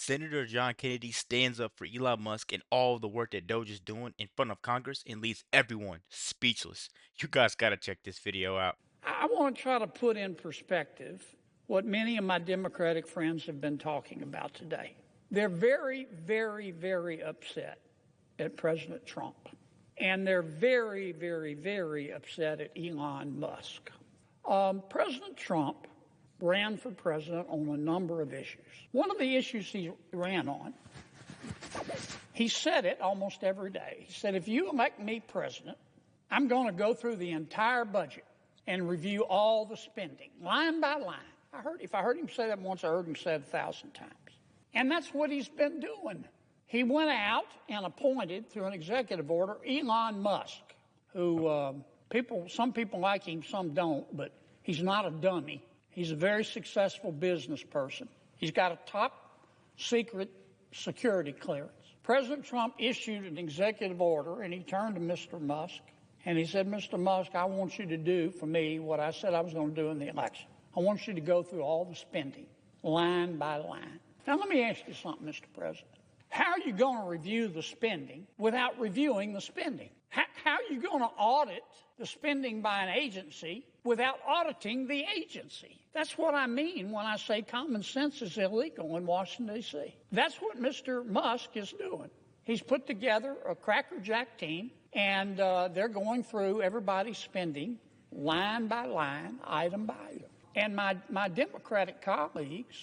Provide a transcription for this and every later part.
Senator John Kennedy stands up for Elon Musk and all the work that Doge is doing in front of Congress and leaves everyone speechless. You guys gotta check this video out. I want to try to put in perspective what many of my Democratic friends have been talking about today. They're very, very, very upset at President Trump. And they're very, very, very upset at Elon Musk. President Trump ran for president on a number of issues. One of the issues he ran on, he said it almost every day. He said, if you elect me president, I'm going to go through the entire budget and review all the spending, line by line. If I heard him say that once, I heard him say it 1,000 times. And that's what he's been doing. He went out and appointed, through an executive order, Elon Musk, who some people like him, some don't, but he's not a dummy. He's a very successful business person. He's got a top secret security clearance. President Trump issued an executive order, and he turned to Mr. Musk, and he said, Mr. Musk, I want you to do for me what I said I was going to do in the election. I want you to go through all the spending, line by line. Now, let me ask you something, Mr. President. How are you going to review the spending without reviewing the spending? How are you going to audit the spending by an agency without auditing the agency? That's what I mean when I say common sense is illegal in Washington, D.C. That's what Mr. Musk is doing. He's put together a crackerjack team, and they're going through everybody's spending line by line, item by item. And my Democratic colleagues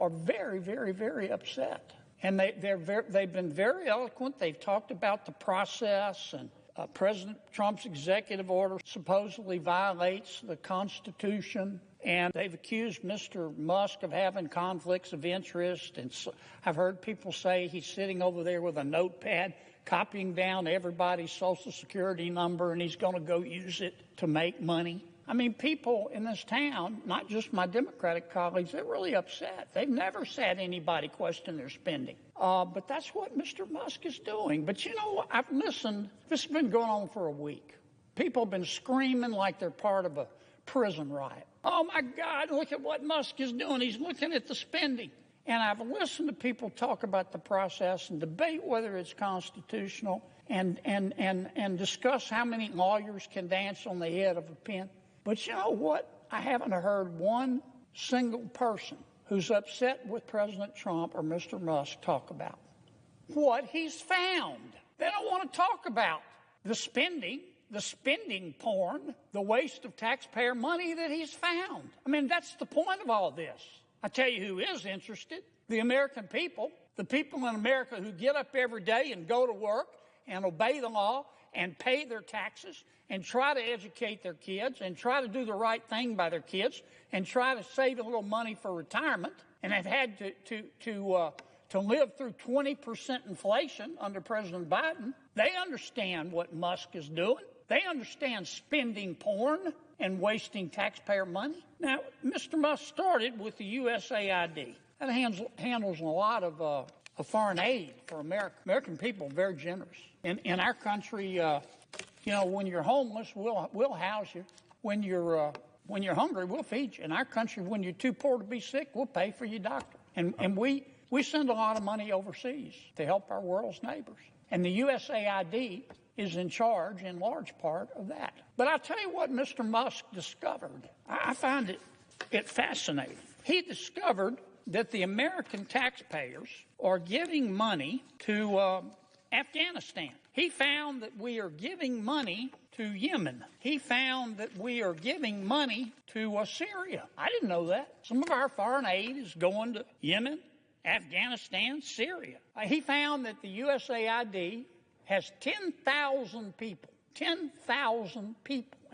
are very, very, very upset. And they've been very eloquent. They've talked about the process, and President Trump's executive order supposedly violates the Constitution. And they've accused Mr. Musk of having conflicts of interest. And so I've heard people say he's sitting over there with a notepad, copying down everybody's Social Security number, and he's going to go use it to make money. I mean, people in this town, not just my Democratic colleagues, they're really upset. They've never said anybody question their spending. But that's what Mr. Musk is doing. But you know, I've listened. This has been going on for a week. People have been screaming like they're part of a prison riot. Oh, my God, look at what Musk is doing. He's looking at the spending. And I've listened to people talk about the process and debate whether it's constitutional and discuss how many lawyers can dance on the head of a pin. But you know what? I haven't heard one single person who's upset with President Trump or Mr. Musk talk about what he's found. They don't want to talk about the spending porn, the waste of taxpayer money that he's found. I mean, that's the point of all this. I tell you who is interested, the American people, the people in America who get up every day and go to work and obey the law and pay their taxes and try to educate their kids and try to do the right thing by their kids and try to save a little money for retirement, and have had to live through 20% inflation under President Biden. They understand what Musk is doing. They understand spending porn and wasting taxpayer money. Now, Mr. Musk started with the USAID. That handles a lot of foreign aid for America. American people are very generous. In our country, when you're homeless, we'll house you. When you're hungry, we'll feed you. In our country, when you're too poor to be sick, we'll pay for your doctor. And we send a lot of money overseas to help our world's neighbors. And the USAID is in charge, in large part, of that. But I'll tell you what Mr. Musk discovered. I find it fascinating. He discovered that the American taxpayers are giving money to Afghanistan. He found that we are giving money to Yemen. He found that we are giving money to Syria. I didn't know that. Some of our foreign aid is going to Yemen, Afghanistan, Syria. He found that the USAID has 10,000 people,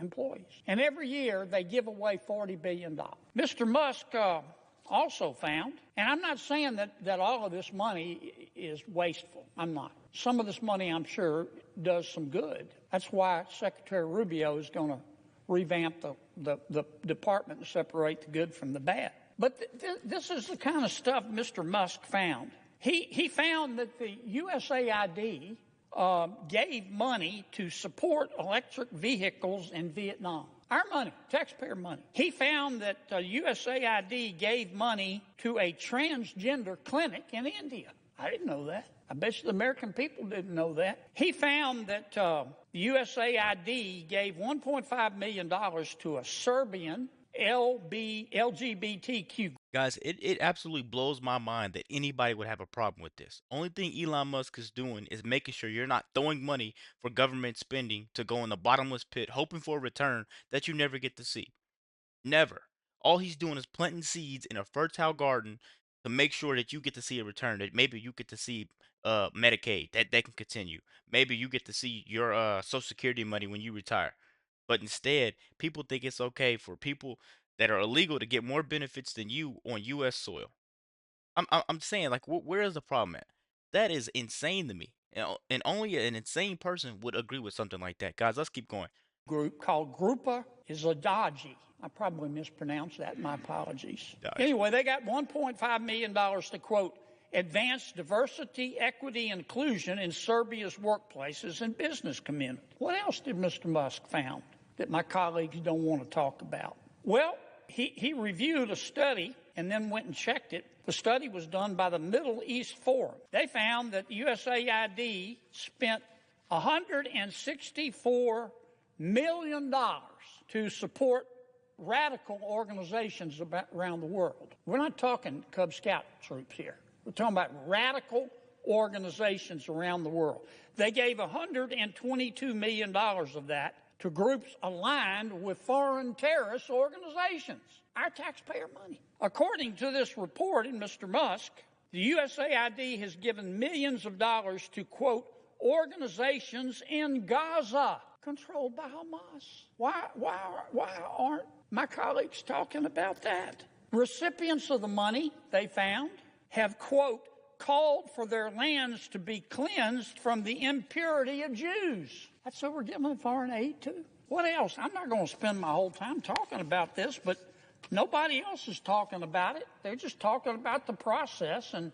employees. And every year they give away $40 billion. Mr. Musk also found, and I'm not saying that all of this money is wasteful. I'm not. Some of this money, I'm sure, does some good. That's why Secretary Rubio is going to revamp the department and separate the good from the bad. But this is the kind of stuff Mr. Musk found. He found that the USAID gave money to support electric vehicles in Vietnam. Our money, taxpayer money. He found that USAID gave money to a transgender clinic in India. I didn't know that. I bet you the American people didn't know that. He found that USAID gave $1.5 million to a Serbian LGBTQ. Guys, it absolutely blows my mind that anybody would have a problem with this. Only thing Elon Musk is doing is making sure you're not throwing money for government spending to go in the bottomless pit, hoping for a return that you never get to see. Never. All he's doing is planting seeds in a fertile garden to make sure that you get to see a return. That maybe you get to see Medicaid that can continue. Maybe you get to see your Social Security money when you retire. But instead, people think it's okay for people that are illegal to get more benefits than you on U.S. soil. I'm saying, like, where is the problem at? That is insane to me. And only an insane person would agree with something like that. Guys, let's keep going. Group called Grupa Doge. I probably mispronounced that. My apologies. Doge. Anyway, they got $1.5 million to, quote, advance diversity, equity, inclusion in Serbia's workplaces and business community. What else did Mr. Musk found that my colleagues don't want to talk about? Well, he reviewed a study and then went and checked it. The study was done by the Middle East Forum. They found that USAID spent $164 million to support radical organizations around the world. We're not talking Cub Scout troops here. We're talking about radical organizations around the world. They gave $122 million of that to groups aligned with foreign terrorist organizations. Our taxpayer money. According to this report in Mr. Musk, the USAID has given millions of dollars to, quote, organizations in Gaza controlled by Hamas. Why aren't my colleagues talking about that? Recipients of the money, they found, have, quote, called for their lands to be cleansed from the impurity of Jews. That's what we're giving foreign aid to. What else? I'm not going to spend my whole time talking about this, but nobody else is talking about it. They're just talking about the process. And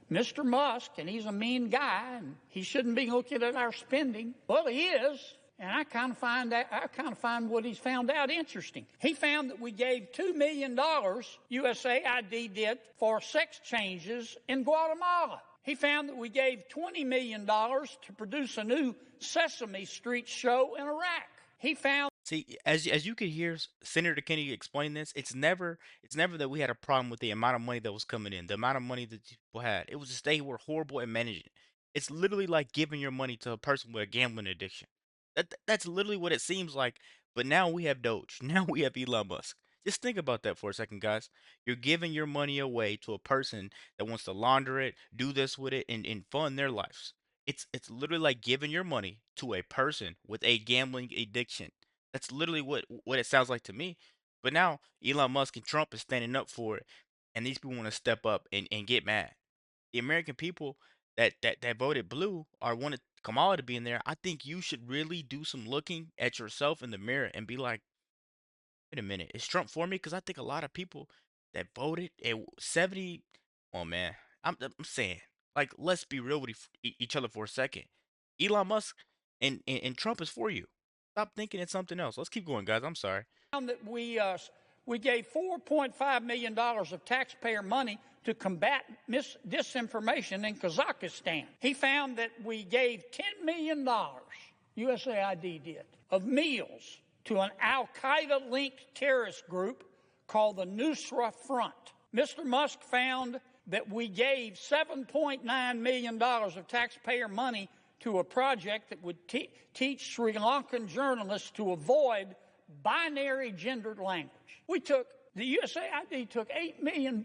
Mr. Musk, and he's a mean guy, and he shouldn't be looking at our spending. Well, he is. And I kind of find what he's found out interesting. He found that we gave $2 million, USAID did, for sex changes in Guatemala. He found that we gave $20 million to produce a new Sesame Street show in Iraq. He found. See, as you could hear Senator Kennedy explain this, it's never that we had a problem with the amount of money that was coming in, the amount of money that people had. It was just they were horrible at managing it. It's literally like giving your money to a person with a gambling addiction. That's literally what it seems like. But now we have Doge. Now we have Elon Musk. Just think about that for a second, guys. You're giving your money away to a person that wants to launder it, do this with it, and fund their lives. It's literally like giving your money to a person with a gambling addiction. That's literally what it sounds like to me. But now Elon Musk and Trump is standing up for it, and these people want to step up and get mad. The American people that voted blue or wanted Kamala to be in there, I think you should really do some looking at yourself in the mirror and be like, wait a minute, is Trump for me? Because I think a lot of people that voted at 70, oh man, I'm saying, like, let's be real with each other for a second. Elon Musk and Trump is for you. Stop thinking it's something else. Let's keep going, guys. I'm sorry. That we gave $4.5 million of taxpayer money to combat disinformation in Kazakhstan. He found that we gave $10 million, USAID did, of meals to an al-Qaeda-linked terrorist group called the Nusra Front. Mr. Musk found that we gave $7.9 million of taxpayer money to a project that would teach Sri Lankan journalists to avoid binary gendered language. The USAID took $8 million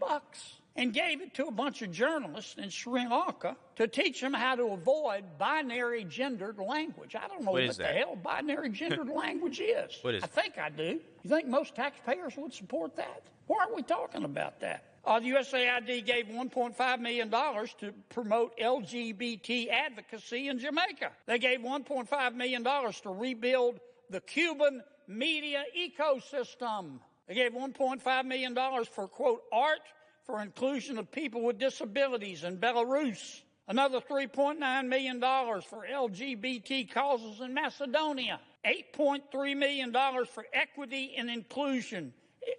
and gave it to a bunch of journalists in Sri Lanka to teach them how to avoid binary gendered language. I don't know what the hell binary gendered language is. What is I think I do. You think most taxpayers would support that? Why aren't we talking about that? The USAID gave $1.5 million to promote LGBT advocacy in Jamaica. They gave $1.5 million to rebuild the Cuban media ecosystem. They gave $1.5 million for, quote, art for inclusion of people with disabilities in Belarus. Another $3.9 million for LGBT causes in Macedonia. $8.3 million for equity and inclusion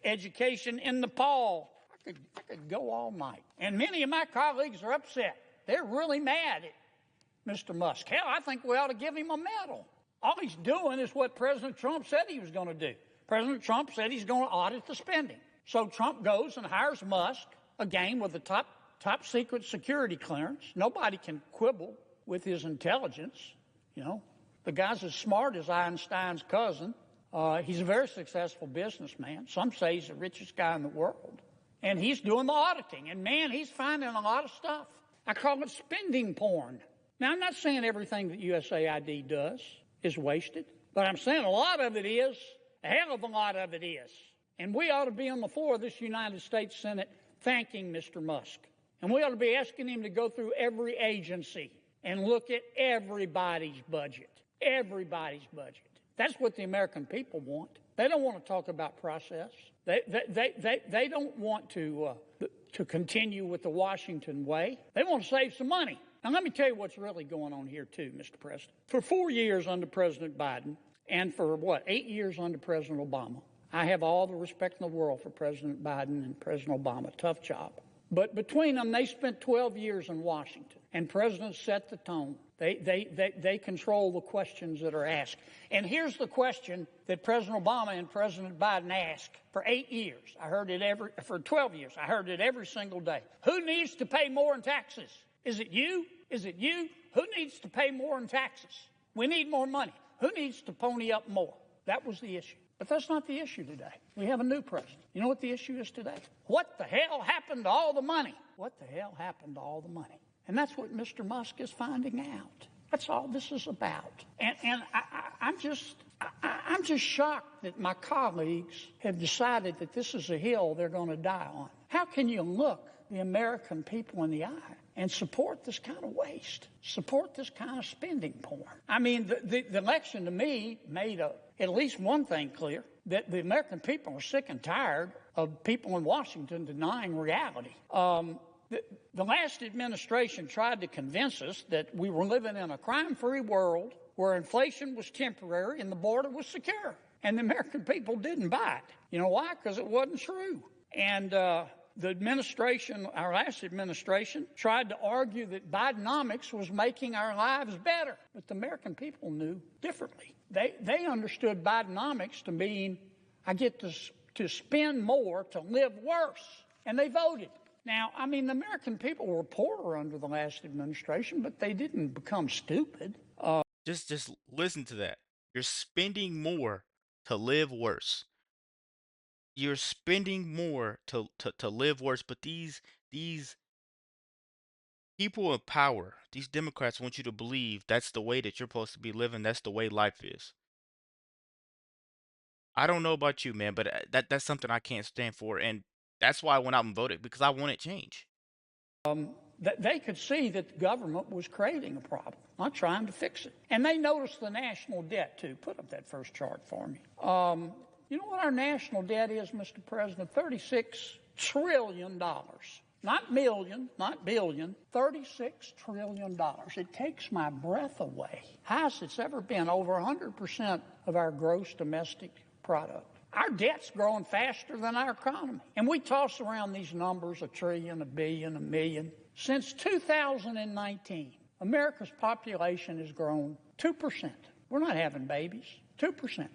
education in Nepal. I could go all night. And many of my colleagues are upset. They're really mad at Mr. Musk. Hell, I think we ought to give him a medal. All he's doing is what President Trump said he was going to do. President Trump said he's going to audit the spending. So Trump goes and hires Musk, again with the top secret security clearance. Nobody can quibble with his intelligence. You know, the guy's as smart as Einstein's cousin. He's a very successful businessman. Some say he's the richest guy in the world. And he's doing the auditing. And, man, he's finding a lot of stuff. I call it spending porn. Now, I'm not saying everything that USAID does is wasted, but I'm saying a lot of it is. A hell of a lot of it is. And we ought to be on the floor of this United States Senate thanking Mr. Musk. And we ought to be asking him to go through every agency and look at everybody's budget. Everybody's budget. That's what the American people want. They don't want to talk about process. They don't want to continue with the Washington way. They want to save some money. Now, let me tell you what's really going on here, too, Mr. President. For 4 years under President Biden, and for, 8 years under President Obama, I have all the respect in the world for President Biden and President Obama. Tough job. But between them, they spent 12 years in Washington, and presidents set the tone. They control the questions that are asked. And here's the question that President Obama and President Biden asked for 8 years. For 12 years. I heard it every single day. Who needs to pay more in taxes? Is it you? Is it you? Who needs to pay more in taxes? We need more money. Who needs to pony up more? That was the issue. But that's not the issue today. We have a new president. You know what the issue is today? What the hell happened to all the money? What the hell happened to all the money? And that's what Mr. Musk is finding out. That's all this is about. And I'm just shocked that my colleagues have decided that this is a hill they're going to die on. How can you look the American people in the eye and support this kind of waste, support this kind of spending porn? I mean, the election to me made at least one thing clear, that the American people are sick and tired of people in Washington denying reality. The last administration tried to convince us that we were living in a crime-free world where inflation was temporary and the border was secure. And the American people didn't buy it. You know why? Because it wasn't true. And the administration, our last administration, tried to argue that Bidenomics was making our lives better. But the American people knew differently. They understood Bidenomics to mean I get to spend more to live worse. And they voted. Now, I mean, the American people were poorer under the last administration, but they didn't become stupid. Just listen to that. You're spending more to live worse. You're spending more to live worse, but these people in power, these Democrats want you to believe that's the way that you're supposed to be living, that's the way life is. I don't know about you, man, but that's something I can't stand for, and that's why I went out and voted, because I wanted change. They could see that the government was creating a problem, not trying to fix it. And they noticed the national debt, too. Put up that first chart for me. You know what our national debt is, Mr. President? $36 trillion. Not million, not billion, $36 trillion. It takes my breath away. Highest it's ever been, over 100% of our gross domestic product. Our debt's growing faster than our economy. And we toss around these numbers, $1 trillion, $1 billion, $1 million. Since 2019, America's population has grown 2%. We're not having babies, 2%.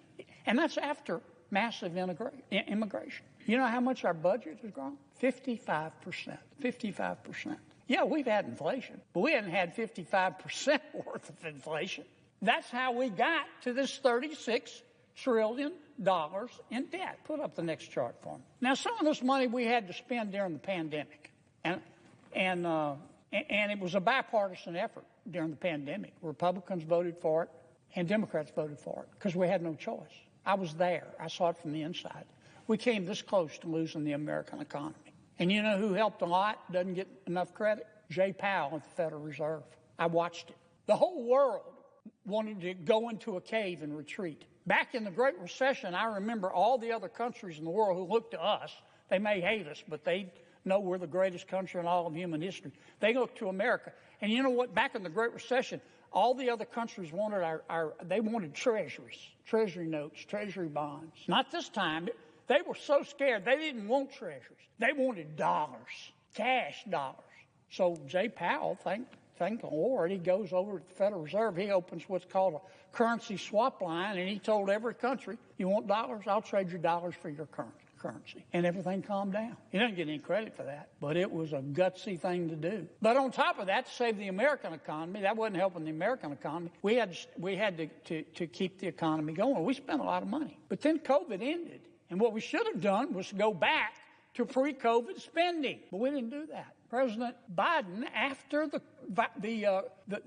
And that's after massive immigration. You know how much our budget has grown? 55%. 55%. Yeah, we've had inflation, but we haven't had 55% worth of inflation. That's how we got to this $36 trillion in debt. Put up the next chart for me. Now, some of this money we had to spend during the pandemic, and it was a bipartisan effort during the pandemic. Republicans voted for it, and Democrats voted for it because we had no choice. I was there. I saw it from the inside. We came this close to losing the American economy. And you know who helped a lot, doesn't get enough credit? Jay Powell at the Federal Reserve. I watched it. The whole world wanted to go into a cave and retreat. Back in the Great Recession, I remember all the other countries in the world who looked to us. They may hate us, but they know we're the greatest country in all of human history. They look to America. And you know what? Back in the Great Recession, all the other countries wanted they wanted treasuries, treasury notes, treasury bonds. Not this time. They were so scared. They didn't want treasuries. They wanted dollars, cash dollars. So Jay Powell, thank the Lord, he goes over to the Federal Reserve. He opens what's called a currency swap line, and he told every country, you want dollars? I'll trade you dollars for your currency. And everything calmed down. He doesn't get any credit for that, but it was a gutsy thing to do. But on top of that, to save the American economy, that wasn't helping the American economy. We had to keep the economy going. We spent a lot of money. But then COVID ended. And what we should have done was go back to pre-COVID spending. But we didn't do that. President Biden, after the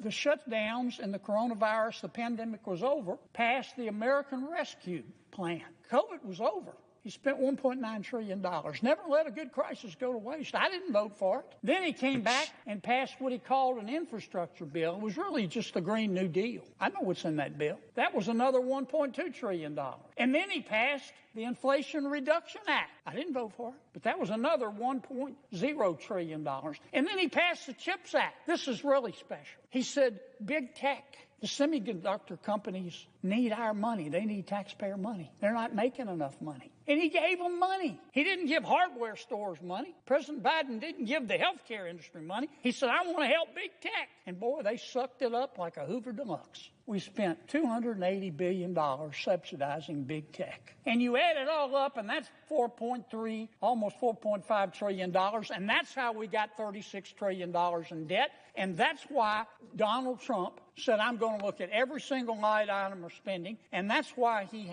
shutdowns and the coronavirus, the pandemic was over, passed the American Rescue Plan. COVID was over. He spent $1.9 trillion. Never let a good crisis go to waste. I didn't vote for it. Then he came back and passed what he called an infrastructure bill. It was really just a Green New Deal. I know what's in that bill. That was another $1.2 trillion. And then he passed the Inflation Reduction Act. I didn't vote for it, but that was another $1.0 trillion. And then he passed the CHIPS Act. This is really special. He said, big tech, the semiconductor companies need our money. They need taxpayer money. They're not making enough money. And he gave them money. He didn't give hardware stores money. President Biden didn't give the healthcare industry money. He said, I want to help big tech. And boy, they sucked it up like a Hoover Deluxe. We spent $280 billion subsidizing big tech. And you add it all up, and that's $4.3, almost $4.5 trillion. And that's how we got $36 trillion in debt. And that's why Donald Trump said, I'm going to look at every single line item of spending. And that's why he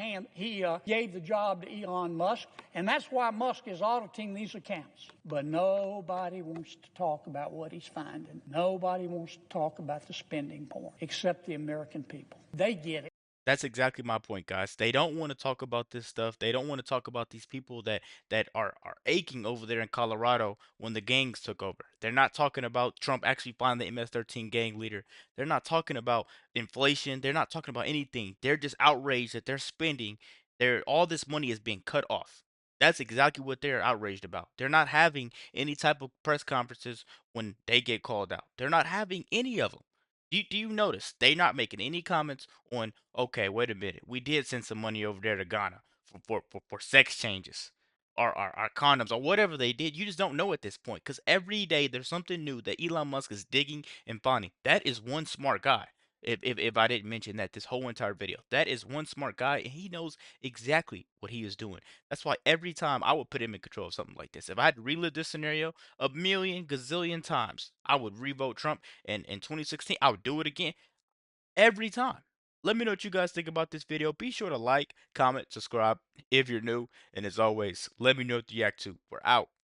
gave the job to Elon Musk. And that's why Musk is auditing these accounts. But nobody wants to talk about what he's finding. Nobody wants to talk about the spending porn, except the American people. They get it. That's exactly my point, guys. They don't want to talk about this stuff. They don't want to talk about these people that are aching over there in Colorado when the gangs took over. They're not talking about Trump actually finding the MS-13 gang leader. They're not talking about inflation. They're not talking about anything. They're just outraged that they're spending all this money is being cut off. That's exactly what they're outraged about. They're not having any type of press conferences when they get called out. They're not having any of them. Do you notice they're not making any comments on, okay, wait a minute, we did send some money over there to Ghana for sex changes or our condoms or whatever they did. You just don't know at this point because every day there's something new that Elon Musk is digging and finding. That is one smart guy. If I didn't mention that this whole entire video, that is one smart guy and he knows exactly what he is doing. That's why every time I would put him in control of something like this. If I had to relive this scenario a million gazillion times, I would revote Trump, and in 2016 I would do it again every time. Let me know what you guys think about this video. Be sure to like, comment, subscribe if you're new, and as always, let me know what you react to. We're out.